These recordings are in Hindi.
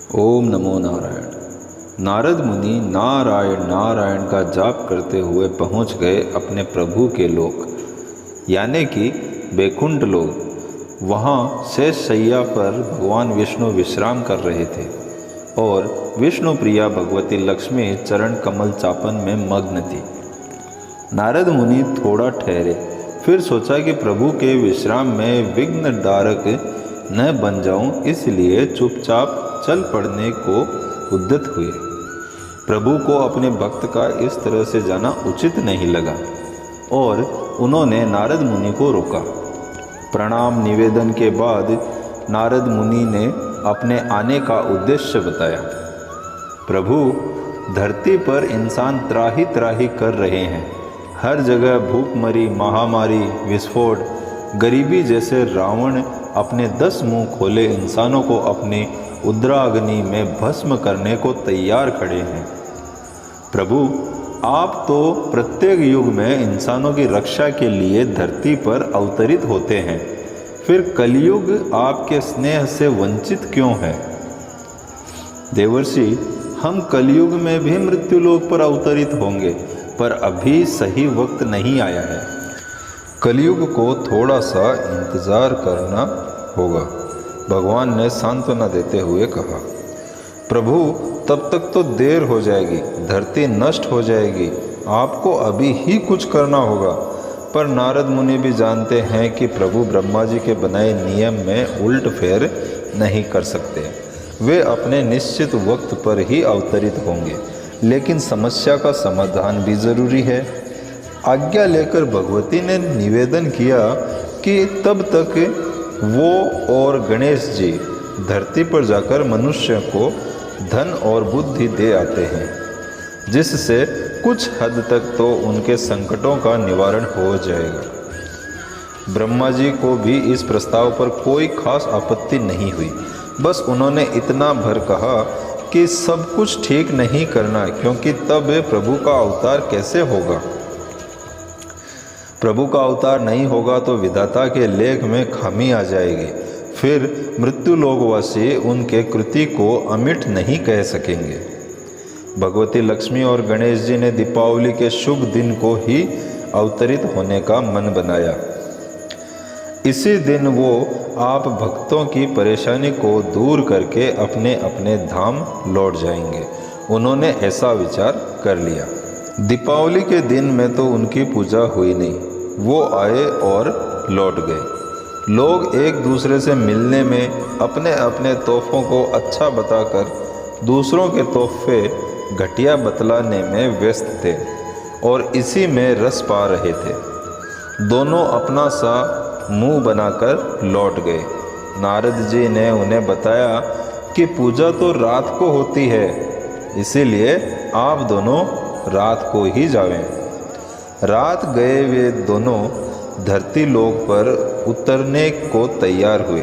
ओम नमो नारायण। नारद मुनि नारायण नारायण का जाप करते हुए पहुंच गए अपने प्रभु के लोक, यानी कि बैकुंठ लोक। वहाँ शेष शैया पर भगवान विष्णु विश्राम कर रहे थे और विष्णु प्रिया भगवती लक्ष्मी चरण कमल चापन में मग्न थी। नारद मुनि थोड़ा ठहरे, फिर सोचा कि प्रभु के विश्राम में विघ्न डारक न बन जाऊं, इसलिए चुपचाप चल पड़ने को उद्यत हुए। प्रभु को अपने भक्त का इस तरह से जाना उचित नहीं लगा और उन्होंने नारद मुनि को रोका। प्रणाम निवेदन के बाद नारद मुनि ने अपने आने का उद्देश्य बताया। प्रभु, धरती पर इंसान त्राही त्राही कर रहे हैं। हर जगह भूखमरी, महामारी, विस्फोट, गरीबी जैसे रावण अपने 10 मुंह खोले इंसानों को अपनी उद्राग्नि में भस्म करने को तैयार खड़े हैं। प्रभु, आप तो प्रत्येक युग में इंसानों की रक्षा के लिए धरती पर अवतरित होते हैं, फिर कलयुग आपके स्नेह से वंचित क्यों है? देवर्षि, हम कलयुग में भी मृत्युलोक पर अवतरित होंगे, पर अभी सही वक्त नहीं आया है। कलयुग को थोड़ा सा इंतज़ार करना होगा, भगवान ने सांत्वना देते हुए कहा। प्रभु, तब तक तो देर हो जाएगी, धरती नष्ट हो जाएगी, आपको अभी ही कुछ करना होगा। पर नारद मुनि भी जानते हैं कि प्रभु ब्रह्मा जी के बनाए नियम में उल्ट फेर नहीं कर सकते। वे अपने निश्चित वक्त पर ही अवतरित होंगे, लेकिन समस्या का समाधान भी जरूरी है। आज्ञा लेकर भगवती ने निवेदन किया कि तब तक वो और गणेश जी धरती पर जाकर मनुष्य को धन और बुद्धि दे आते हैं, जिससे कुछ हद तक तो उनके संकटों का निवारण हो जाएगा। ब्रह्मा जी को भी इस प्रस्ताव पर कोई खास आपत्ति नहीं हुई। बस उन्होंने इतना भर कहा कि सब कुछ ठीक नहीं करना, क्योंकि तब प्रभु का अवतार कैसे होगा। प्रभु का अवतार नहीं होगा तो विधाता के लेख में खामी आ जाएगी, फिर मृत्यु लोकवासी उनके कृति को अमिट नहीं कह सकेंगे। भगवती लक्ष्मी और गणेश जी ने दीपावली के शुभ दिन को ही अवतरित होने का मन बनाया। इसी दिन वो आप भक्तों की परेशानी को दूर करके अपने अपने धाम लौट जाएंगे। उन्होंने ऐसा विचार कर लिया। दीपावली के दिन में तो उनकी पूजा हुई नहीं, वो आए और लौट गए। लोग एक दूसरे से मिलने में अपने अपने तोहफों को अच्छा बताकर दूसरों के तोहफे घटिया बतलाने में व्यस्त थे और इसी में रस पा रहे थे। दोनों अपना सा मुंह बनाकर लौट गए। नारद जी ने उन्हें बताया कि पूजा तो रात को होती है, इसीलिए आप दोनों रात को ही जावें। रात गए वे दोनों धरती लोक पर उतरने को तैयार हुए,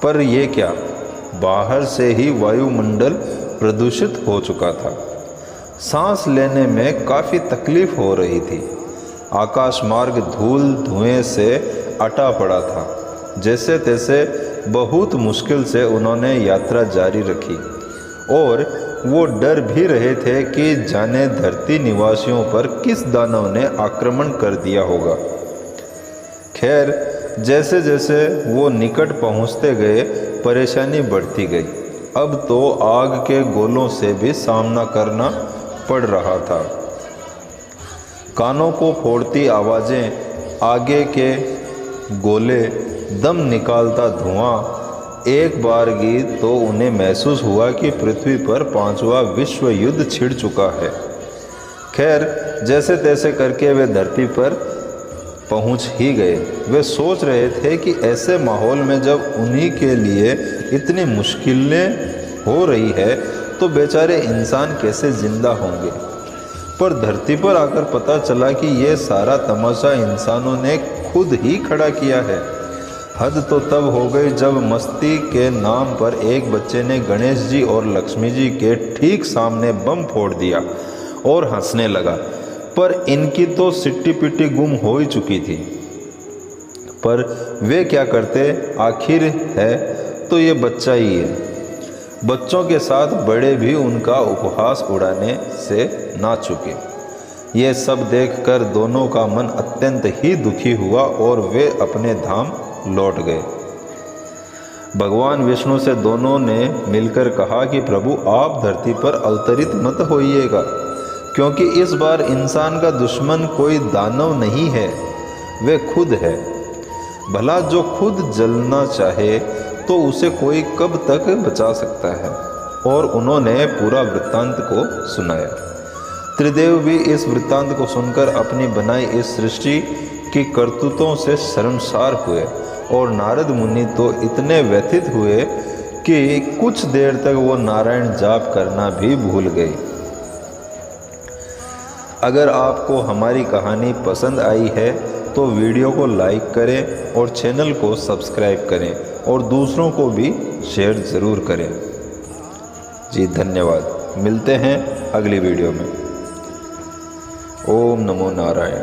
पर ये क्या, बाहर से ही वायुमंडल प्रदूषित हो चुका था। सांस लेने में काफ़ी तकलीफ हो रही थी। आकाश मार्ग धूल धुएं से अटा पड़ा था। जैसे तैसे बहुत मुश्किल से उन्होंने यात्रा जारी रखी और वो डर भी रहे थे कि जाने धरती निवासियों पर किस दानव ने आक्रमण कर दिया होगा। खैर, जैसे जैसे वो निकट पहुंचते गए परेशानी बढ़ती गई। अब तो आग के गोलों से भी सामना करना पड़ रहा था। कानों को फोड़ती आवाज़ें, आगे के गोले, दम निकालता धुआं। एक बार गीत तो उन्हें महसूस हुआ कि पृथ्वी पर 5वां विश्व युद्ध छिड़ चुका है। खैर, जैसे तैसे करके वे धरती पर पहुंच ही गए। वे सोच रहे थे कि ऐसे माहौल में जब उन्हीं के लिए इतनी मुश्किलें हो रही है तो बेचारे इंसान कैसे जिंदा होंगे। पर धरती पर आकर पता चला कि ये सारा तमाशा इंसानों ने खुद ही खड़ा किया है। हद तो तब हो गई जब मस्ती के नाम पर एक बच्चे ने गणेश जी और लक्ष्मी जी के ठीक सामने बम फोड़ दिया और हंसने लगा। पर इनकी तो सिट्टी पिट्टी गुम हो ही चुकी थी। पर वे क्या करते, आखिर है तो ये बच्चा ही है। बच्चों के साथ बड़े भी उनका उपहास उड़ाने से ना चूके। ये सब देखकर दोनों का मन अत्यंत ही दुखी हुआ और वे अपने धाम लौट गए। भगवान विष्णु से दोनों ने मिलकर कहा कि प्रभु, आप धरती पर अवतरित मत होइएगा, क्योंकि इस बार इंसान का दुश्मन कोई दानव नहीं है, वे खुद है। भला जो खुद जलना चाहे तो उसे कोई कब तक बचा सकता है। और उन्होंने पूरा वृत्तांत को सुनाया। त्रिदेव भी इस वृत्तांत को सुनकर अपनी बनाई इस सृष्टि की करतूतों से शर्मसार हुए और नारद मुनि तो इतने व्यथित हुए कि कुछ देर तक वो नारायण जाप करना भी भूल गए। अगर आपको हमारी कहानी पसंद आई है तो वीडियो को लाइक करें और चैनल को सब्सक्राइब करें और दूसरों को भी शेयर ज़रूर करें। जी धन्यवाद। मिलते हैं अगली वीडियो में। ओम नमो नारायण।